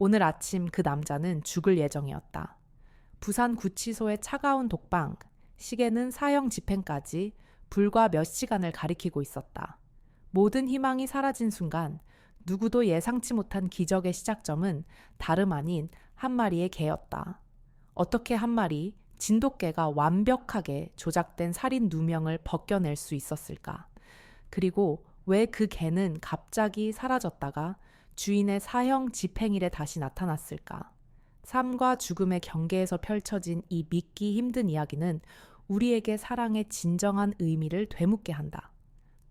오늘 아침 그 남자는 죽을 예정이었다. 부산 구치소의 차가운 독방, 시계는 사형 집행까지 불과 몇 시간을 가리키고 있었다. 모든 희망이 사라진 순간 누구도 예상치 못한 기적의 시작점은 다름 아닌 한 마리의 개였다. 어떻게 한 마리 진돗개가 완벽하게 조작된 살인 누명을 벗겨낼 수 있었을까? 그리고 왜 그 개는 갑자기 사라졌다가 주인의 사형 집행일에 다시 나타났을까? 삶과 죽음의 경계에서 펼쳐진 이 믿기 힘든 이야기는 우리에게 사랑의 진정한 의미를 되묻게 한다.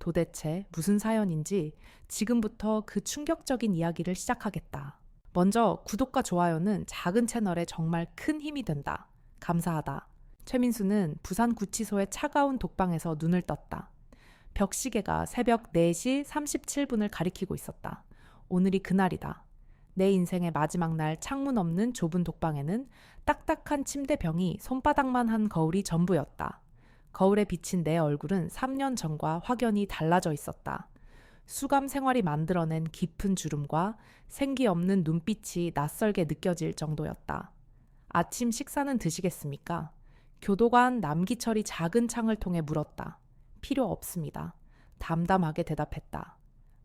도대체 무슨 사연인지 지금부터 그 충격적인 이야기를 시작하겠다. 먼저 구독과 좋아요는 작은 채널에 정말 큰 힘이 된다. 감사하다. 최민수는 부산 구치소의 차가운 독방에서 눈을 떴다. 벽시계가 새벽 4시 37분을 가리키고 있었다. 오늘이 그날이다. 내 인생의 마지막 날 창문 없는 좁은 독방에는 딱딱한 침대병이 손바닥만 한 거울이 전부였다. 거울에 비친 내 얼굴은 3년 전과 확연히 달라져 있었다. 수감 생활이 만들어낸 깊은 주름과 생기 없는 눈빛이 낯설게 느껴질 정도였다. 아침 식사는 드시겠습니까? 교도관 남기철이 작은 창을 통해 물었다. 필요 없습니다. 담담하게 대답했다.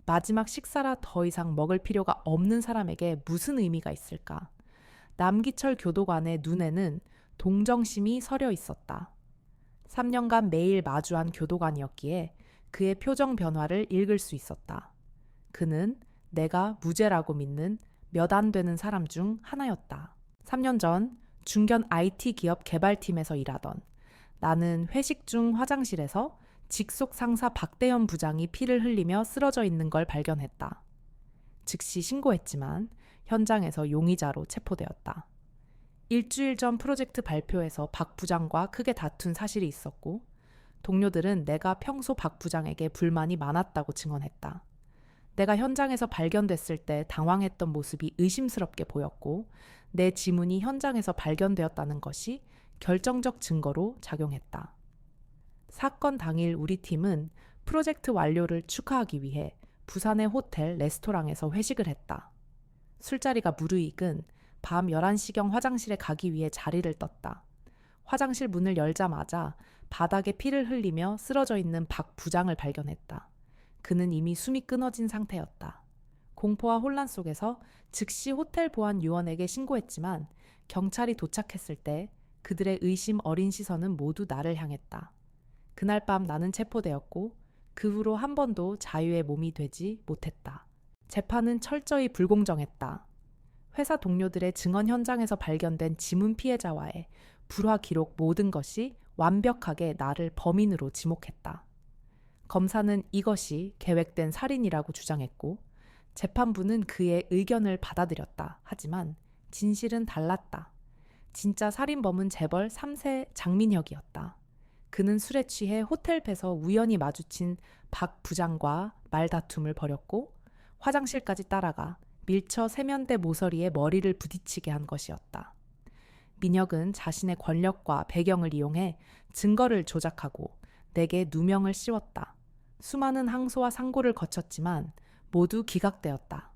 마지막 식사라 더 이상 먹을 필요가 없는 사람에게 무슨 의미가 있을까? 남기철 교도관의 눈에는 동정심이 서려 있었다. 3년간 매일 마주한 교도관이었기에 그의 표정 변화를 읽을 수 있었다. 그는 내가 무죄라고 믿는 몇 안 되는 사람 중 하나였다. 3년 전 중견 IT 기업 개발팀에서 일하던 나는 회식 중 화장실에서 직속 상사 박대현 부장이 피를 흘리며 쓰러져 있는 걸 발견했다. 즉시 신고했지만 현장에서 용의자로 체포되었다. 일주일 전 프로젝트 발표에서 박 부장과 크게 다툰 사실이 있었고 동료들은 내가 평소 박 부장에게 불만이 많았다고 증언했다. 내가 현장에서 발견됐을 때 당황했던 모습이 의심스럽게 보였고 내 지문이 현장에서 발견되었다는 것이 결정적 증거로 작용했다. 사건 당일 우리 팀은 프로젝트 완료를 축하하기 위해 부산의 호텔 레스토랑에서 회식을 했다. 술자리가 무르익은 밤 11시경 화장실에 가기 위해 자리를 떴다. 화장실 문을 열자마자 바닥에 피를 흘리며 쓰러져 있는 박 부장을 발견했다. 그는 이미 숨이 끊어진 상태였다. 공포와 혼란 속에서 즉시 호텔 보안 요원에게 신고했지만 경찰이 도착했을 때 그들의 의심 어린 시선은 모두 나를 향했다. 그날 밤 나는 체포되었고 그 후로 한 번도 자유의 몸이 되지 못했다. 재판은 철저히 불공정했다. 회사 동료들의 증언 현장에서 발견된 지문 피해자와의 불화 기록 모든 것이 완벽하게 나를 범인으로 지목했다. 검사는 이것이 계획된 살인이라고 주장했고 재판부는 그의 의견을 받아들였다. 하지만 진실은 달랐다. 진짜 살인범은 재벌 3세 장민혁이었다. 그는 술에 취해 호텔배에서 우연히 마주친 박 부장과 말다툼을 벌였고 화장실까지 따라가 밀처 세면대 모서리에 머리를 부딪히게 한 것이었다. 민혁은 자신의 권력과 배경을 이용해 증거를 조작하고 내게 누명을 씌웠다. 수많은 항소와 상고를 거쳤지만 모두 기각되었다.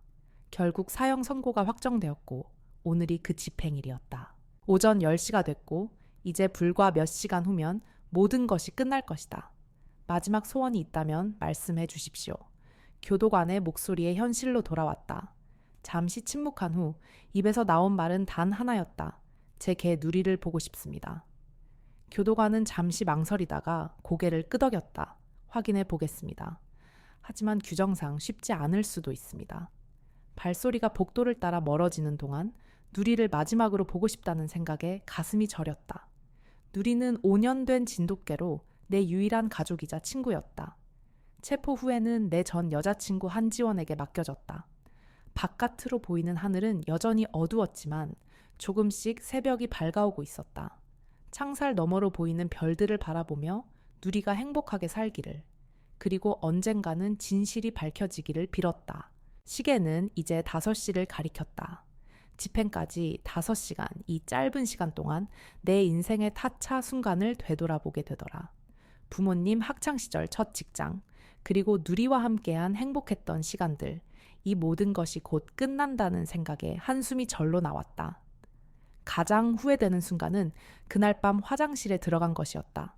결국 사형 선고가 확정되었고 오늘이 그 집행일이었다. 오전 10시가 됐고 이제 불과 몇 시간 후면 모든 것이 끝날 것이다. 마지막 소원이 있다면 말씀해 주십시오. 교도관의 목소리에 현실로 돌아왔다. 잠시 침묵한 후 입에서 나온 말은 단 하나였다. 제 개 누리를 보고 싶습니다. 교도관은 잠시 망설이다가 고개를 끄덕였다. 확인해 보겠습니다. 하지만 규정상 쉽지 않을 수도 있습니다. 발소리가 복도를 따라 멀어지는 동안 누리를 마지막으로 보고 싶다는 생각에 가슴이 저렸다. 누리는 5년 된 진돗개로 내 유일한 가족이자 친구였다. 체포 후에는 내 전 여자친구 한지원에게 맡겨졌다. 바깥으로 보이는 하늘은 여전히 어두웠지만 조금씩 새벽이 밝아오고 있었다. 창살 너머로 보이는 별들을 바라보며 누리가 행복하게 살기를, 그리고 언젠가는 진실이 밝혀지기를 빌었다. 시계는 이제 5시를 가리켰다. 집행까지 5시간, 이 짧은 시간 동안 내 인생의 타차 순간을 되돌아보게 되더라. 부모님 학창시절 첫 직장, 그리고 누리와 함께한 행복했던 시간들, 이 모든 것이 곧 끝난다는 생각에 한숨이 절로 나왔다. 가장 후회되는 순간은 그날 밤 화장실에 들어간 것이었다.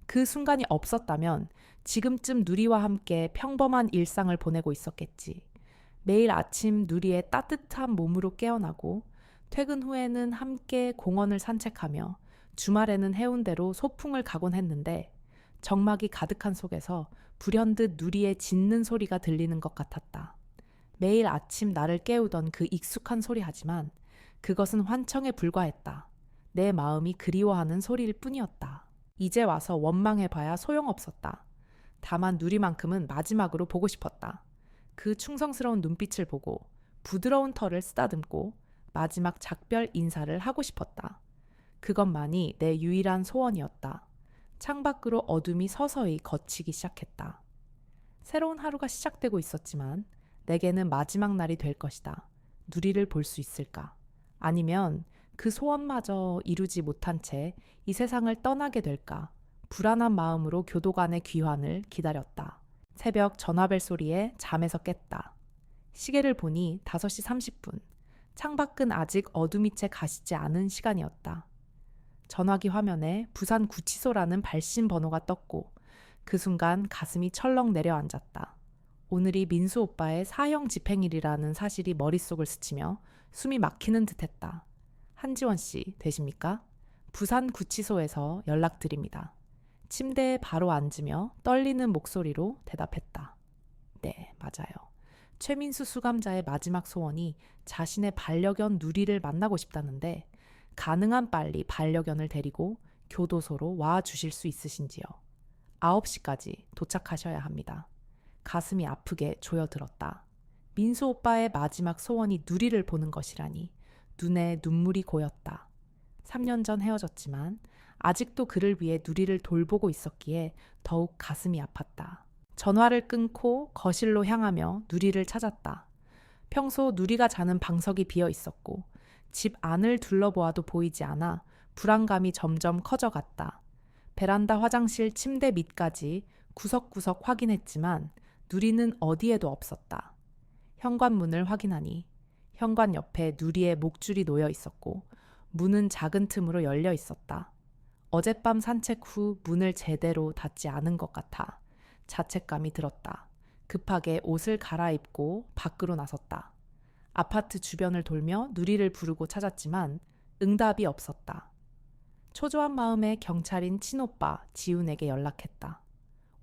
그 순간이 없었다면 지금쯤 누리와 함께 평범한 일상을 보내고 있었겠지. 매일 아침 누리의 따뜻한 몸으로 깨어나고 퇴근 후에는 함께 공원을 산책하며 주말에는 해운대로 소풍을 가곤 했는데 적막이 가득한 속에서 불현듯 누리의 짖는 소리가 들리는 것 같았다. 매일 아침 나를 깨우던 그 익숙한 소리 하지만 그것은 환청에 불과했다. 내 마음이 그리워하는 소리일 뿐이었다. 이제 와서 원망해봐야 소용없었다. 다만 누리만큼은 마지막으로 보고 싶었다. 그 충성스러운 눈빛을 보고 부드러운 털을 쓰다듬고 마지막 작별 인사를 하고 싶었다. 그것만이 내 유일한 소원이었다. 창밖으로 어둠이 서서히 걷히기 시작했다. 새로운 하루가 시작되고 있었지만 내게는 마지막 날이 될 것이다. 누리를 볼 수 있을까? 아니면 그 소원마저 이루지 못한 채 이 세상을 떠나게 될까? 불안한 마음으로 교도관의 귀환을 기다렸다. 새벽 전화벨 소리에 잠에서 깼다. 시계를 보니 5시 30분. 창밖은 아직 어둠이 채 가시지 않은 시간이었다. 전화기 화면에 부산 구치소라는 발신 번호가 떴고 그 순간 가슴이 철렁 내려앉았다. 오늘이 민수 오빠의 사형 집행일이라는 사실이 머릿속을 스치며 숨이 막히는 듯했다. 한지원 씨 되십니까? 부산 구치소에서 연락드립니다. 침대에 바로 앉으며 떨리는 목소리로 대답했다. 네, 맞아요. 최민수 수감자의 마지막 소원이 자신의 반려견 누리를 만나고 싶다는데 가능한 빨리 반려견을 데리고 교도소로 와 주실 수 있으신지요? 9시까지 도착하셔야 합니다. 가슴이 아프게 조여들었다. 민수 오빠의 마지막 소원이 누리를 보는 것이라니 눈에 눈물이 고였다. 3년 전 헤어졌지만 아직도 그를 위해 누리를 돌보고 있었기에 더욱 가슴이 아팠다. 전화를 끊고 거실로 향하며 누리를 찾았다. 평소 누리가 자는 방석이 비어 있었고 집 안을 둘러보아도 보이지 않아 불안감이 점점 커져갔다. 베란다, 화장실, 침대 밑까지 구석구석 확인했지만 누리는 어디에도 없었다. 현관문을 확인하니 현관 옆에 누리의 목줄이 놓여 있었고 문은 작은 틈으로 열려 있었다. 어젯밤 산책 후 문을 제대로 닫지 않은 것 같아 자책감이 들었다. 급하게 옷을 갈아입고 밖으로 나섰다. 아파트 주변을 돌며 누리를 부르고 찾았지만 응답이 없었다. 초조한 마음에 경찰인 친오빠 지훈에게 연락했다.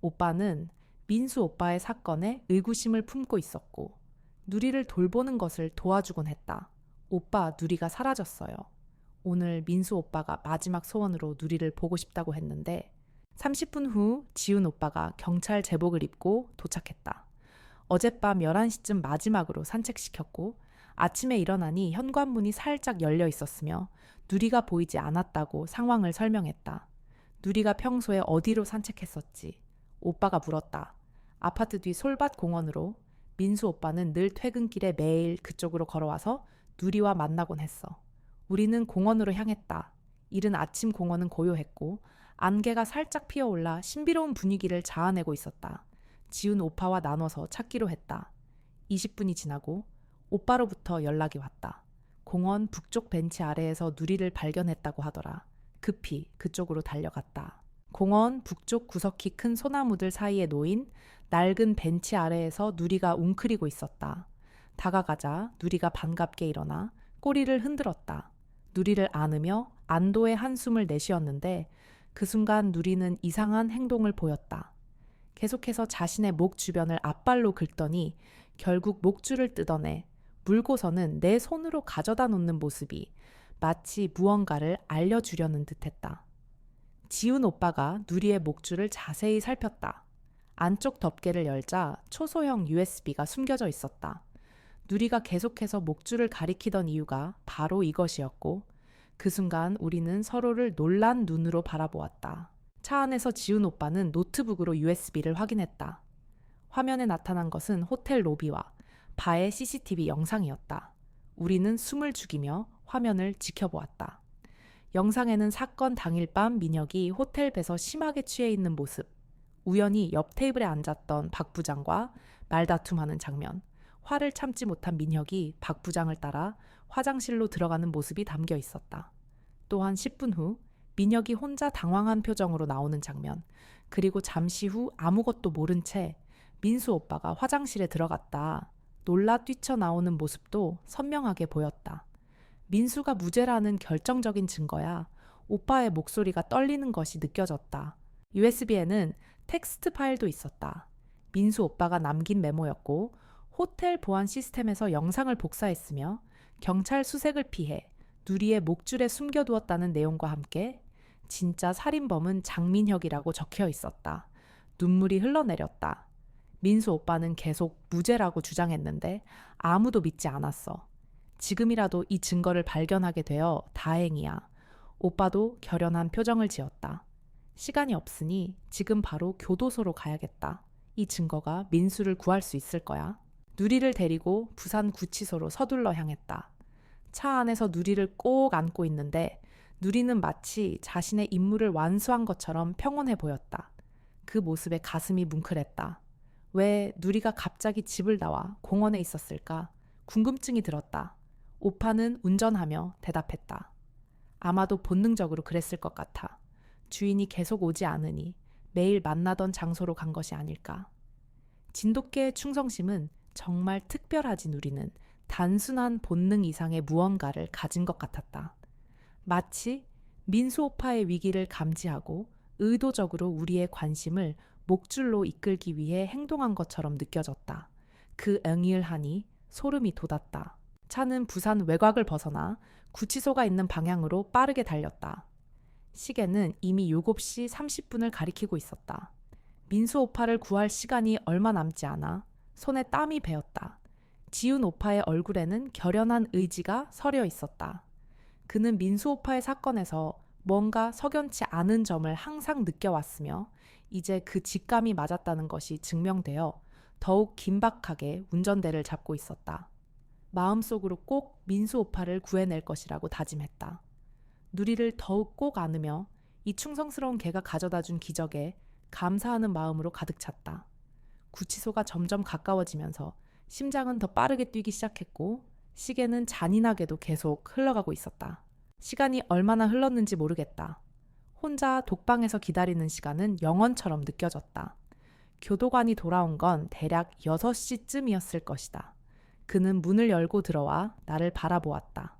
오빠는 민수 오빠의 사건에 의구심을 품고 있었고 누리를 돌보는 것을 도와주곤 했다. 오빠, 누리가 사라졌어요. 오늘 민수 오빠가 마지막 소원으로 누리를 보고 싶다고 했는데 30분 후 지훈 오빠가 경찰 제복을 입고 도착했다. 어젯밤 11시쯤 마지막으로 산책시켰고 아침에 일어나니 현관문이 살짝 열려 있었으며 누리가 보이지 않았다고 상황을 설명했다. 누리가 평소에 어디로 산책했었지? 오빠가 물었다. 아파트 뒤 솔밭 공원으로. 민수 오빠는 늘 퇴근길에 매일 그쪽으로 걸어와서 누리와 만나곤 했어. 우리는 공원으로 향했다. 이른 아침 공원은 고요했고 안개가 살짝 피어올라 신비로운 분위기를 자아내고 있었다. 지훈 오빠와 나눠서 찾기로 했다. 20분이 지나고 오빠로부터 연락이 왔다. 공원 북쪽 벤치 아래에서 누리를 발견했다고 하더라. 급히 그쪽으로 달려갔다. 공원 북쪽 구석히 큰 소나무들 사이에 놓인 낡은 벤치 아래에서 누리가 웅크리고 있었다. 다가가자 누리가 반갑게 일어나 꼬리를 흔들었다. 누리를 안으며 안도의 한숨을 내쉬었는데 그 순간 누리는 이상한 행동을 보였다. 계속해서 자신의 목 주변을 앞발로 긁더니 결국 목줄을 뜯어내 물고서는 내 손으로 가져다 놓는 모습이 마치 무언가를 알려주려는 듯했다. 지훈 오빠가 누리의 목줄을 자세히 살폈다. 안쪽 덮개를 열자 초소형 USB가 숨겨져 있었다. 누리가 계속해서 목줄을 가리키던 이유가 바로 이것이었고 그 순간 우리는 서로를 놀란 눈으로 바라보았다. 차 안에서 지훈 오빠는 노트북으로 USB를 확인했다. 화면에 나타난 것은 호텔 로비와 바의 CCTV 영상이었다. 우리는 숨을 죽이며 화면을 지켜보았다. 영상에는 사건 당일 밤 민혁이 호텔 배서 심하게 취해 있는 모습, 우연히 옆 테이블에 앉았던 박 부장과 말다툼하는 장면, 화를 참지 못한 민혁이 박 부장을 따라 화장실로 들어가는 모습이 담겨 있었다. 또한 10분 후 민혁이 혼자 당황한 표정으로 나오는 장면, 그리고 잠시 후 아무것도 모른 채 민수 오빠가 화장실에 들어갔다 놀라 뛰쳐나오는 모습도 선명하게 보였다. 민수가 무죄라는 결정적인 증거야. 오빠의 목소리가 떨리는 것이 느껴졌다. USB에는 텍스트 파일도 있었다. 민수 오빠가 남긴 메모였고, 호텔 보안 시스템에서 영상을 복사했으며 경찰 수색을 피해 누리의 목줄에 숨겨두었다는 내용과 함께 진짜 살인범은 장민혁이라고 적혀 있었다. 눈물이 흘러내렸다. 민수 오빠는 계속 무죄라고 주장했는데 아무도 믿지 않았어. 지금이라도 이 증거를 발견하게 되어 다행이야. 오빠도 결연한 표정을 지었다. 시간이 없으니 지금 바로 교도소로 가야겠다. 이 증거가 민수를 구할 수 있을 거야. 누리를 데리고 부산 구치소로 서둘러 향했다. 차 안에서 누리를 꼭 안고 있는데 누리는 마치 자신의 임무를 완수한 것처럼 평온해 보였다. 그 모습에 가슴이 뭉클했다. 왜 누리가 갑자기 집을 나와 공원에 있었을까? 궁금증이 들었다. 오빠는 운전하며 대답했다. 아마도 본능적으로 그랬을 것 같아. 주인이 계속 오지 않으니 매일 만나던 장소로 간 것이 아닐까. 진돗개의 충성심은 정말 특별하지. 누리는 단순한 본능 이상의 무언가를 가진 것 같았다. 마치 민수 오빠의 위기를 감지하고 의도적으로 우리의 관심을 목줄로 이끌기 위해 행동한 것처럼 느껴졌다. 그 응일하니 소름이 돋았다. 차는 부산 외곽을 벗어나 구치소가 있는 방향으로 빠르게 달렸다. 시계는 이미 7시 30분을 가리키고 있었다. 민수 오빠를 구할 시간이 얼마 남지 않아 손에 땀이 배었다. 지훈 오빠의 얼굴에는 결연한 의지가 서려 있었다. 그는 민수 오빠의 사건에서 뭔가 석연치 않은 점을 항상 느껴왔으며 이제 그 직감이 맞았다는 것이 증명되어 더욱 긴박하게 운전대를 잡고 있었다. 마음속으로 꼭 민수 오빠를 구해낼 것이라고 다짐했다. 누리를 더욱 꼭 안으며 이 충성스러운 개가 가져다준 기적에 감사하는 마음으로 가득 찼다. 구치소가 점점 가까워지면서 심장은 더 빠르게 뛰기 시작했고 시계는 잔인하게도 계속 흘러가고 있었다. 시간이 얼마나 흘렀는지 모르겠다. 혼자 독방에서 기다리는 시간은 영원처럼 느껴졌다. 교도관이 돌아온 건 대략 6시쯤이었을 것이다. 그는 문을 열고 들어와 나를 바라보았다.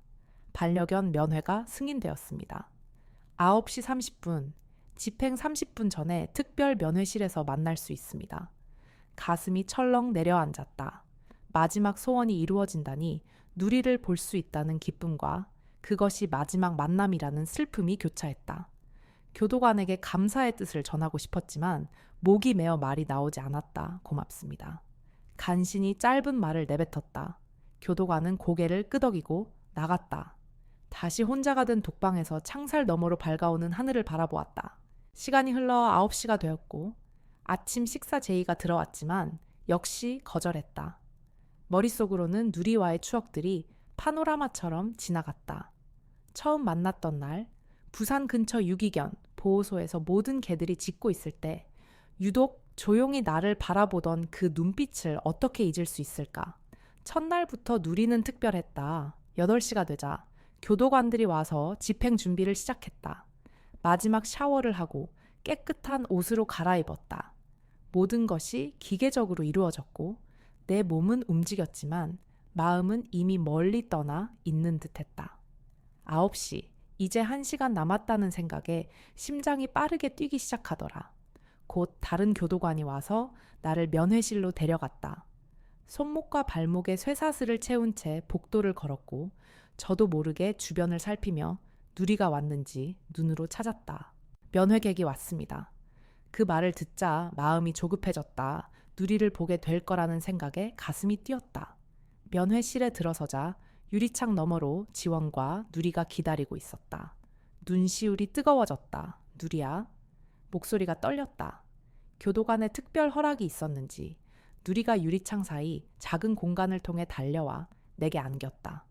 반려견 면회가 승인되었습니다. 9시 30분, 집행 30분 전에 특별 면회실에서 만날 수 있습니다. 가슴이 철렁 내려앉았다. 마지막 소원이 이루어진다니 누리를 볼 수 있다는 기쁨과 그것이 마지막 만남이라는 슬픔이 교차했다. 교도관에게 감사의 뜻을 전하고 싶었지만 목이 메어 말이 나오지 않았다. 고맙습니다. 간신히 짧은 말을 내뱉었다. 교도관은 고개를 끄덕이고 나갔다. 다시 혼자가 된 독방에서 창살 너머로 밝아오는 하늘을 바라보았다. 시간이 흘러 9시가 되었고 아침 식사 제의가 들어왔지만 역시 거절했다. 머릿속으로는 누리와의 추억들이 파노라마처럼 지나갔다. 처음 만났던 날 부산 근처 유기견 보호소에서 모든 개들이 짖고 있을 때 유독 조용히 나를 바라보던 그 눈빛을 어떻게 잊을 수 있을까? 첫날부터 누리는 특별했다. 8시가 되자 교도관들이 와서 집행 준비를 시작했다. 마지막 샤워를 하고 깨끗한 옷으로 갈아입었다. 모든 것이 기계적으로 이루어졌고 내 몸은 움직였지만 마음은 이미 멀리 떠나 있는 듯했다. 9시, 이제 1시간 남았다는 생각에 심장이 빠르게 뛰기 시작하더라. 곧 다른 교도관이 와서 나를 면회실로 데려갔다. 손목과 발목에 쇠사슬을 채운 채 복도를 걸었고 저도 모르게 주변을 살피며 누리가 왔는지 눈으로 찾았다. 면회객이 왔습니다. 그 말을 듣자 마음이 조급해졌다. 누리를 보게 될 거라는 생각에 가슴이 뛰었다. 면회실에 들어서자 유리창 너머로 지원과 누리가 기다리고 있었다. 눈시울이 뜨거워졌다. 누리야. 목소리가 떨렸다. 교도관의 특별 허락이 있었는지 누리가 유리창 사이 작은 공간을 통해 달려와 내게 안겼다.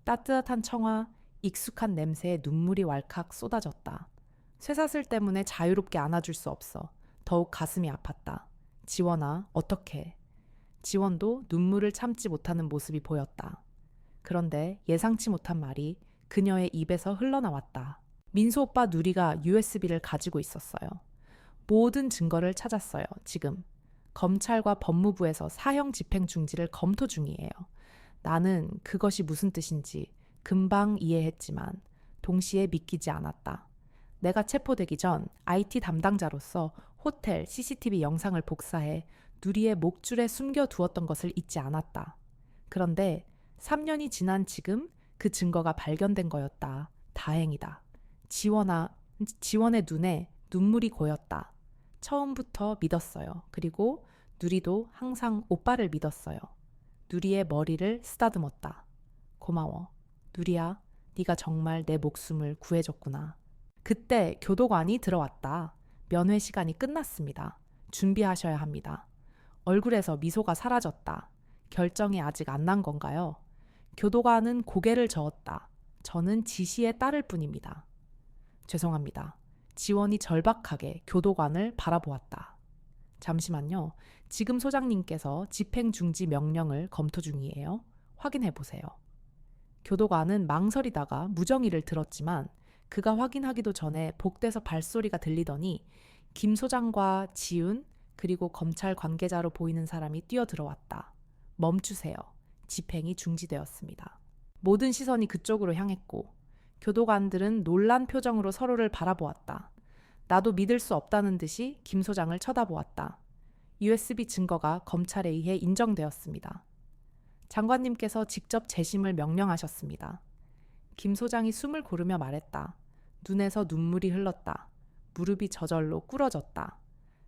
따뜻한 청아, 익숙한 냄새에 눈물이 왈칵 쏟아졌다. 쇠사슬 때문에 자유롭게 안아줄 수 없어 더욱 가슴이 아팠다. 지원아, 어떡해. 지원도 눈물을 참지 못하는 모습이 보였다. 그런데 예상치 못한 말이 그녀의 입에서 흘러나왔다. 민수 오빠 누리가 USB를 가지고 있었어요. 모든 증거를 찾았어요, 지금. 검찰과 법무부에서 사형 집행 중지를 검토 중이에요. 나는 그것이 무슨 뜻인지 금방 이해했지만 동시에 믿기지 않았다. 내가 체포되기 전 IT 담당자로서 호텔 CCTV 영상을 복사해 누리의 목줄에 숨겨두었던 것을 잊지 않았다. 그런데 3년이 지난 지금 그 증거가 발견된 거였다. 다행이다. 지원의 눈에 눈물이 고였다. 처음부터 믿었어요. 그리고 누리도 항상 오빠를 믿었어요. 누리의 머리를 쓰다듬었다. 고마워. 누리야, 네가 정말 내 목숨을 구해줬구나. 그때 교도관이 들어왔다. 면회 시간이 끝났습니다. 준비하셔야 합니다. 얼굴에서 미소가 사라졌다. 결정이 아직 안 난 건가요? 교도관은 고개를 저었다. 저는 지시에 따를 뿐입니다. 죄송합니다. 지원이 절박하게 교도관을 바라보았다. 잠시만요. 지금 소장님께서 집행중지 명령을 검토 중이에요. 확인해 보세요. 교도관은 망설이다가 무정의를 들었지만 그가 확인하기도 전에 복대에서 발소리가 들리더니 김 소장과 지훈 그리고 검찰 관계자로 보이는 사람이 뛰어들어왔다. 멈추세요. 집행이 중지되었습니다. 모든 시선이 그쪽으로 향했고 교도관들은 놀란 표정으로 서로를 바라보았다. 나도 믿을 수 없다는 듯이 김 소장을 쳐다보았다. USB 증거가 검찰에 의해 인정되었습니다. 장관님께서 직접 재심을 명령하셨습니다. 김 소장이 숨을 고르며 말했다. 눈에서 눈물이 흘렀다. 무릎이 저절로 꿇어졌다.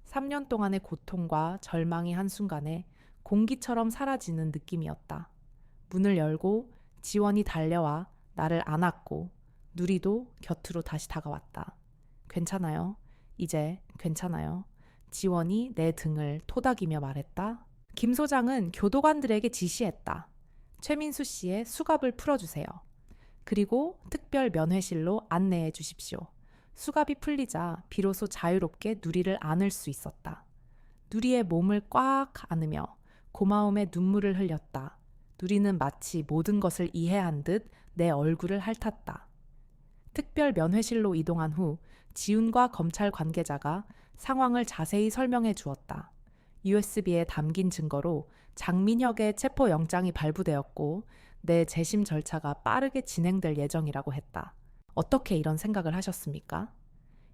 3년 동안의 고통과 절망이 한순간에 공기처럼 사라지는 느낌이었다. 문을 열고 지원이 달려와 나를 안았고 누리도 곁으로 다시 다가왔다. 괜찮아요. 이제 괜찮아요. 지원이 내 등을 토닥이며 말했다. 김 소장은 교도관들에게 지시했다. 최민수 씨의 수갑을 풀어주세요. 그리고 특별 면회실로 안내해 주십시오. 수갑이 풀리자 비로소 자유롭게 누리를 안을 수 있었다. 누리의 몸을 꽉 안으며 고마움에 눈물을 흘렸다. 누리는 마치 모든 것을 이해한 듯 내 얼굴을 핥았다. 특별 면회실로 이동한 후 지훈과 검찰 관계자가 상황을 자세히 설명해 주었다. USB에 담긴 증거로 장민혁의 체포영장이 발부되었고 내 재심 절차가 빠르게 진행될 예정이라고 했다. 어떻게 이런 생각을 하셨습니까?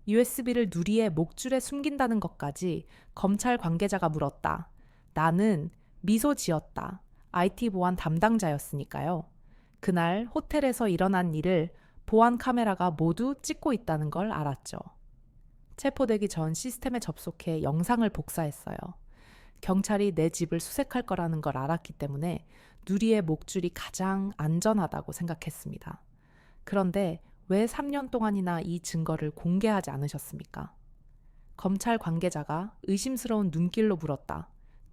USB를 누리의 목줄에 숨긴다는 것까지 검찰 관계자가 물었다. 나는 미소 지었다. IT 보안 담당자였으니까요. 그날 호텔에서 일어난 일을 보안 카메라가 모두 찍고 있다는 걸 알았죠. 체포되기 전 시스템에 접속해 영상을 복사했어요. 경찰이 내 집을 수색할 거라는 걸 알았기 때문에 누리의 목줄이 가장 안전하다고 생각했습니다. 그런데 왜 3년 동안이나 이 증거를 공개하지 않으셨습니까? 검찰 관계자가 의심스러운 눈길로 물었다.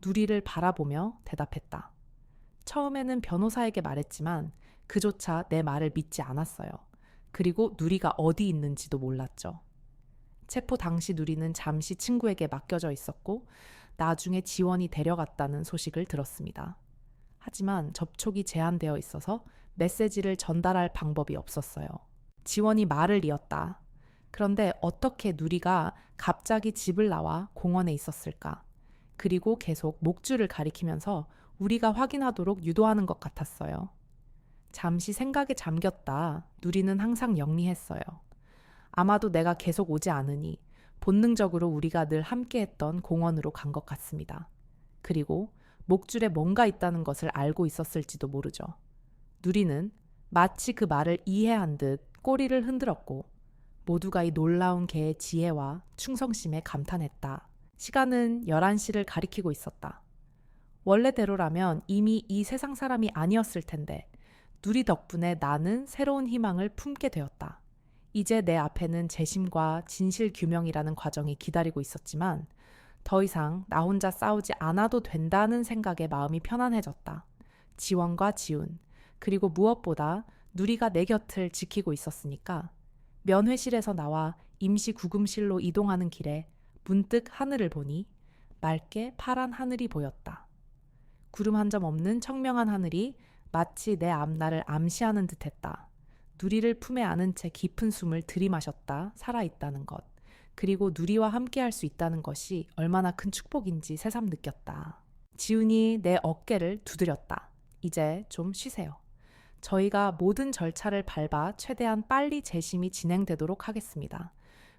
누리를 바라보며 대답했다. 처음에는 변호사에게 말했지만 그조차 내 말을 믿지 않았어요. 그리고 누리가 어디 있는지도 몰랐죠. 체포 당시 누리는 잠시 친구에게 맡겨져 있었고 나중에 지원이 데려갔다는 소식을 들었습니다. 하지만 접촉이 제한되어 있어서 메시지를 전달할 방법이 없었어요. 지원이 말을 이었다. 그런데 어떻게 누리가 갑자기 집을 나와 공원에 있었을까? 그리고 계속 목줄을 가리키면서 우리가 확인하도록 유도하는 것 같았어요. 잠시 생각에 잠겼다. 누리는 항상 영리했어요. 아마도 내가 계속 오지 않으니 본능적으로 우리가 늘 함께했던 공원으로 간 것 같습니다. 그리고 목줄에 뭔가 있다는 것을 알고 있었을지도 모르죠. 누리는 마치 그 말을 이해한 듯 꼬리를 흔들었고 모두가 이 놀라운 개의 지혜와 충성심에 감탄했다. 시간은 11시를 가리키고 있었다. 원래대로라면 이미 이 세상 사람이 아니었을 텐데 누리 덕분에 나는 새로운 희망을 품게 되었다. 이제 내 앞에는 재심과 진실 규명이라는 과정이 기다리고 있었지만 더 이상 나 혼자 싸우지 않아도 된다는 생각에 마음이 편안해졌다. 지원과 지훈, 그리고 무엇보다 누리가 내 곁을 지키고 있었으니까 면회실에서 나와 임시 구금실로 이동하는 길에 문득 하늘을 보니 맑게 파란 하늘이 보였다. 구름 한 점 없는 청명한 하늘이 마치 내 앞날을 암시하는 듯했다. 누리를 품에 안은 채 깊은 숨을 들이마셨다. 살아있다는 것. 그리고 누리와 함께할 수 있다는 것이 얼마나 큰 축복인지 새삼 느꼈다. 지훈이 내 어깨를 두드렸다. 이제 좀 쉬세요. 저희가 모든 절차를 밟아 최대한 빨리 재심이 진행되도록 하겠습니다.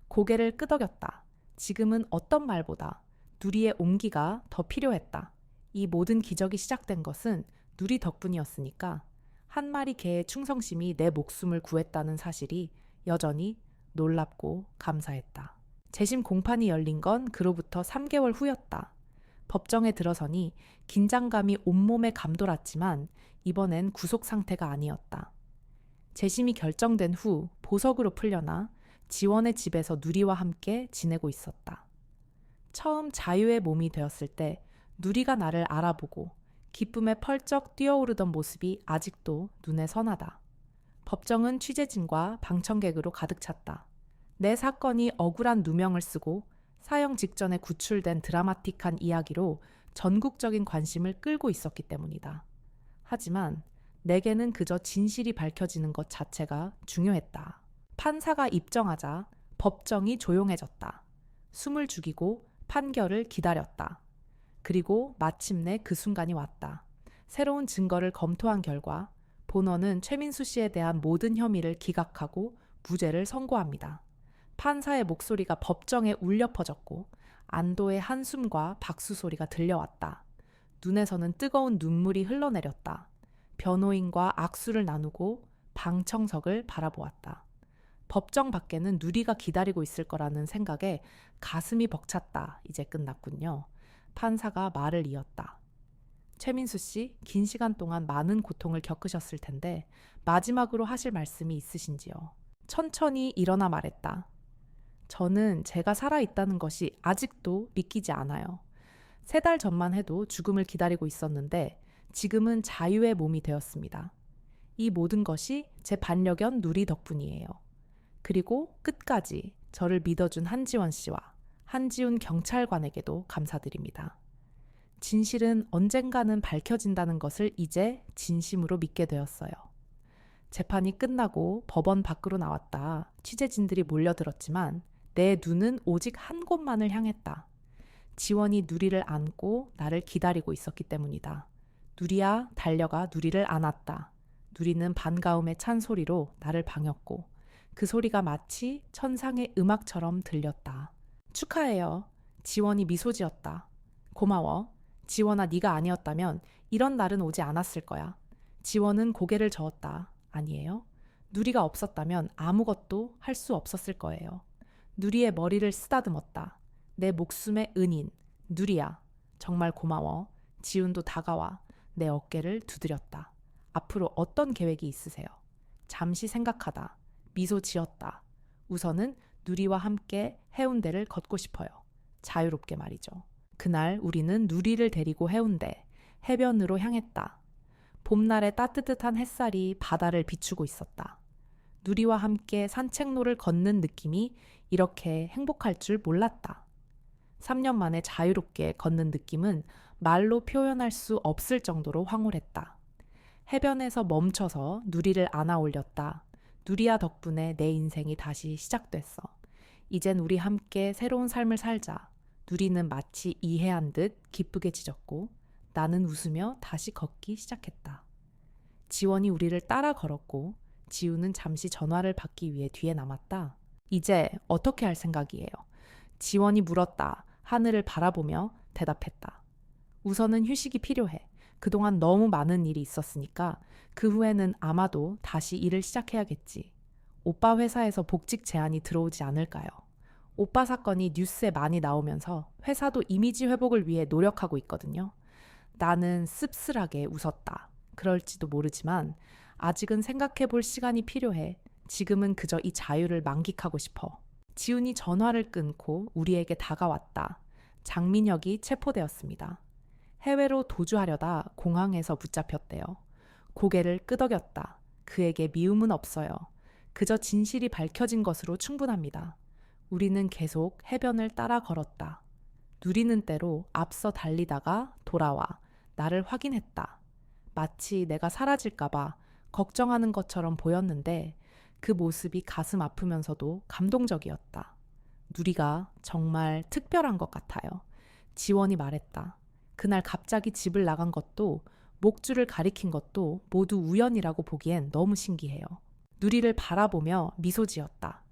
고개를 끄덕였다. 지금은 어떤 말보다 누리의 온기가 더 필요했다. 이 모든 기적이 시작된 것은 누리 덕분이었으니까 한 마리 개의 충성심이 내 목숨을 구했다는 사실이 여전히 놀랍고 감사했다. 재심 공판이 열린 건 그로부터 3개월 후였다. 법정에 들어서니 긴장감이 온몸에 감돌았지만 이번엔 구속 상태가 아니었다. 재심이 결정된 후 보석으로 풀려나 지원의 집에서 누리와 함께 지내고 있었다. 처음 자유의 몸이 되었을 때 누리가 나를 알아보고 기쁨에 펄쩍 뛰어오르던 모습이 아직도 눈에 선하다. 법정은 취재진과 방청객으로 가득 찼다. 내 사건이 억울한 누명을 쓰고 사형 직전에 구출된 드라마틱한 이야기로 전국적인 관심을 끌고 있었기 때문이다. 하지만 내게는 그저 진실이 밝혀지는 것 자체가 중요했다. 판사가 입정하자 법정이 조용해졌다. 숨을 죽이고 판결을 기다렸다. 그리고 마침내 그 순간이 왔다. 새로운 증거를 검토한 결과 본원은 최민수 씨에 대한 모든 혐의를 기각하고 무죄를 선고합니다. 판사의 목소리가 법정에 울려 퍼졌고 안도의 한숨과 박수 소리가 들려왔다. 눈에서는 뜨거운 눈물이 흘러내렸다. 변호인과 악수를 나누고 방청석을 바라보았다. 법정 밖에는 누리가 기다리고 있을 거라는 생각에 가슴이 벅찼다. 이제 끝났군요. 판사가 말을 이었다. 최민수 씨, 긴 시간 동안 많은 고통을 겪으셨을 텐데 마지막으로 하실 말씀이 있으신지요? 천천히 일어나 말했다. 저는 제가 살아있다는 것이 아직도 믿기지 않아요. 3달 전만 해도 죽음을 기다리고 있었는데 지금은 자유의 몸이 되었습니다. 이 모든 것이 제 반려견 누리 덕분이에요. 그리고 끝까지 저를 믿어준 한지원 씨와 한지훈 경찰관에게도 감사드립니다. 진실은 언젠가는 밝혀진다는 것을 이제 진심으로 믿게 되었어요. 재판이 끝나고 법원 밖으로 나왔다. 취재진들이 몰려들었지만 내 눈은 오직 한 곳만을 향했다. 지원이 누리를 안고 나를 기다리고 있었기 때문이다. 누리야, 달려가 누리를 안았다. 누리는 반가움에 찬 소리로 나를 반겼고 그 소리가 마치 천상의 음악처럼 들렸다. 축하해요. 지원이 미소 지었다. 고마워. 지원아, 네가 아니었다면 이런 날은 오지 않았을 거야. 지원은 고개를 저었다. 아니에요. 누리가 없었다면 아무것도 할 수 없었을 거예요. 누리의 머리를 쓰다듬었다. 내 목숨의 은인, 누리야. 정말 고마워. 지훈도 다가와 내 어깨를 두드렸다. 앞으로 어떤 계획이 있으세요? 잠시 생각하다. 미소 지었다. 우선은 누리와 함께 해운대를 걷고 싶어요. 자유롭게 말이죠. 그날 우리는 누리를 데리고 해운대, 해변으로 향했다. 봄날의 따뜻한 햇살이 바다를 비추고 있었다. 누리와 함께 산책로를 걷는 느낌이 이렇게 행복할 줄 몰랐다. 3년 만에 자유롭게 걷는 느낌은 말로 표현할 수 없을 정도로 황홀했다. 해변에서 멈춰서 누리를 안아 올렸다. 누리야 덕분에 내 인생이 다시 시작됐어. 이젠 우리 함께 새로운 삶을 살자. 누리는 마치 이해한 듯 기쁘게 짖었고 나는 웃으며 다시 걷기 시작했다. 지원이 우리를 따라 걸었고 지우는 잠시 전화를 받기 위해 뒤에 남았다. 이제 어떻게 할 생각이에요? 지원이 물었다. 하늘을 바라보며 대답했다. 우선은 휴식이 필요해. 그동안 너무 많은 일이 있었으니까 그 후에는 아마도 다시 일을 시작해야겠지. 오빠 회사에서 복직 제안이 들어오지 않을까요? 오빠 사건이 뉴스에 많이 나오면서 회사도 이미지 회복을 위해 노력하고 있거든요. 나는 씁쓸하게 웃었다. 그럴지도 모르지만 아직은 생각해 볼 시간이 필요해. 지금은 그저 이 자유를 만끽하고 싶어. 지훈이 전화를 끊고 우리에게 다가왔다. 장민혁이 체포되었습니다. 해외로 도주하려다 공항에서 붙잡혔대요. 고개를 끄덕였다. 그에게 미움은 없어요. 그저 진실이 밝혀진 것으로 충분합니다. 우리는 계속 해변을 따라 걸었다. 누리는 때로 앞서 달리다가 돌아와 나를 확인했다. 마치 내가 사라질까봐 걱정하는 것처럼 보였는데 그 모습이 가슴 아프면서도 감동적이었다. 누리가 정말 특별한 것 같아요. 지원이 말했다. 그날 갑자기 집을 나간 것도 목줄을 가리킨 것도 모두 우연이라고 보기엔 너무 신기해요. 누리를 바라보며 미소 지었다.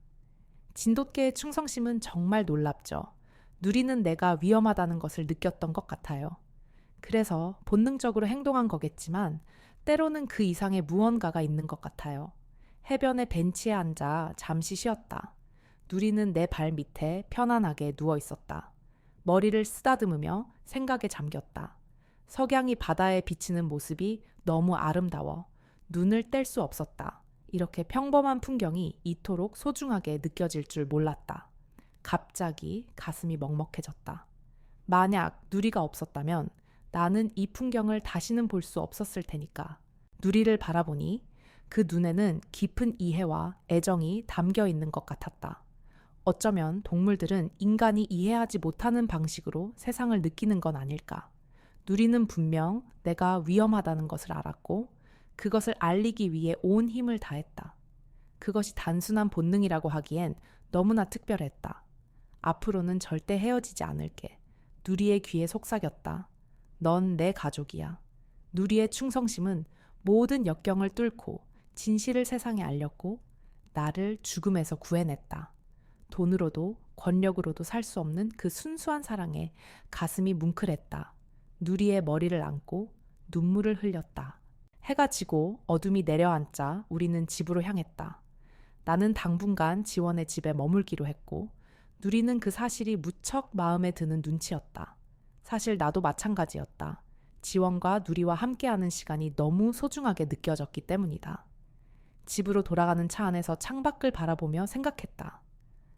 진돗개의 충성심은 정말 놀랍죠. 누리는 내가 위험하다는 것을 느꼈던 것 같아요. 그래서 본능적으로 행동한 거겠지만 때로는 그 이상의 무언가가 있는 것 같아요. 해변의 벤치에 앉아 잠시 쉬었다. 누리는 내 발 밑에 편안하게 누워 있었다. 머리를 쓰다듬으며 생각에 잠겼다. 석양이 바다에 비치는 모습이 너무 아름다워 눈을 뗄 수 없었다. 이렇게 평범한 풍경이 이토록 소중하게 느껴질 줄 몰랐다. 갑자기 가슴이 먹먹해졌다. 만약 누리가 없었다면 나는 이 풍경을 다시는 볼 수 없었을 테니까. 누리를 바라보니 그 눈에는 깊은 이해와 애정이 담겨 있는 것 같았다. 어쩌면 동물들은 인간이 이해하지 못하는 방식으로 세상을 느끼는 건 아닐까. 누리는 분명 내가 위험하다는 것을 알았고 그것을 알리기 위해 온 힘을 다했다. 그것이 단순한 본능이라고 하기엔 너무나 특별했다. 앞으로는 절대 헤어지지 않을게. 누리의 귀에 속삭였다. 넌 내 가족이야. 누리의 충성심은 모든 역경을 뚫고 진실을 세상에 알렸고 나를 죽음에서 구해냈다. 돈으로도 권력으로도 살 수 없는 그 순수한 사랑에 가슴이 뭉클했다. 누리의 머리를 안고 눈물을 흘렸다. 해가 지고 어둠이 내려앉자 우리는 집으로 향했다. 나는 당분간 지원의 집에 머물기로 했고 누리는 그 사실이 무척 마음에 드는 눈치였다. 사실 나도 마찬가지였다. 지원과 누리와 함께하는 시간이 너무 소중하게 느껴졌기 때문이다. 집으로 돌아가는 차 안에서 창밖을 바라보며 생각했다.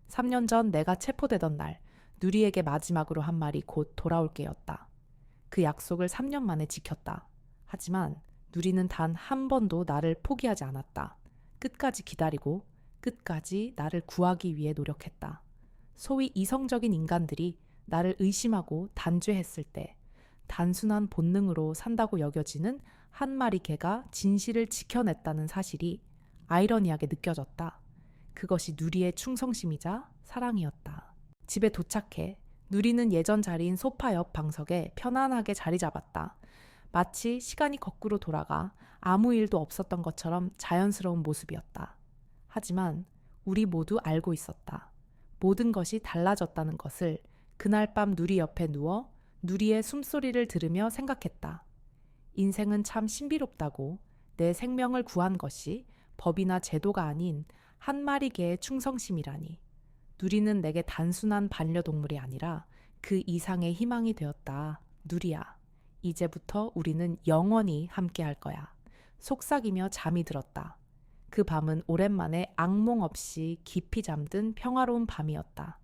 3년 전 내가 체포되던 날 누리에게 마지막으로 한 말이 곧 돌아올게였다. 그 약속을 3년 만에 지켰다. 하지만 누리는 단 한 번도 나를 포기하지 않았다. 끝까지 기다리고 끝까지 나를 구하기 위해 노력했다. 소위 이성적인 인간들이 나를 의심하고 단죄했을 때 단순한 본능으로 산다고 여겨지는 한 마리 개가 진실을 지켜냈다는 사실이 아이러니하게 느껴졌다. 그것이 누리의 충성심이자 사랑이었다. 집에 도착해 누리는 예전 자리인 소파 옆 방석에 편안하게 자리 잡았다. 마치 시간이 거꾸로 돌아가 아무 일도 없었던 것처럼 자연스러운 모습이었다. 하지만 우리 모두 알고 있었다. 모든 것이 달라졌다는 것을. 그날 밤 누리 옆에 누워 누리의 숨소리를 들으며 생각했다. 인생은 참 신비롭다고. 내 생명을 구한 것이 법이나 제도가 아닌 한 마리 개의 충성심이라니. 누리는 내게 단순한 반려동물이 아니라 그 이상의 희망이 되었다. 누리야, 이제부터 우리는 영원히 함께할 거야. 속삭이며 잠이 들었다. 그 밤은 오랜만에 악몽 없이 깊이 잠든 평화로운 밤이었다.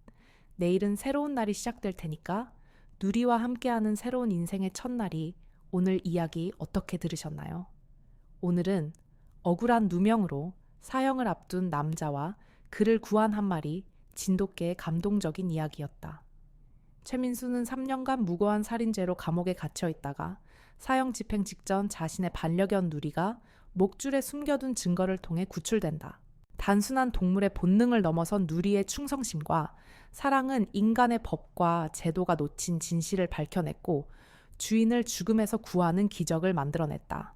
내일은 새로운 날이 시작될 테니까 누리와 함께하는 새로운 인생의 첫날이 오늘 이야기 어떻게 들으셨나요? 오늘은 억울한 누명으로 사형을 앞둔 남자와 그를 구한 한 마리 진돗개의 감동적인 이야기였다. 최민수는 3년간 무고한 살인죄로 감옥에 갇혀 있다가 사형 집행 직전 자신의 반려견 누리가 목줄에 숨겨둔 증거를 통해 구출된다. 단순한 동물의 본능을 넘어선 누리의 충성심과 사랑은 인간의 법과 제도가 놓친 진실을 밝혀냈고 주인을 죽음에서 구하는 기적을 만들어냈다.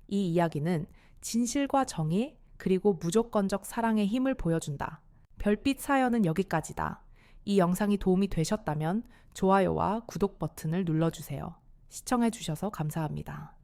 이 이야기는 진실과 정의 그리고 무조건적 사랑의 힘을 보여준다. 별빛 사연은 여기까지다. 이 영상이 도움이 되셨다면 좋아요와 구독 버튼을 눌러주세요. 시청해주셔서 감사합니다.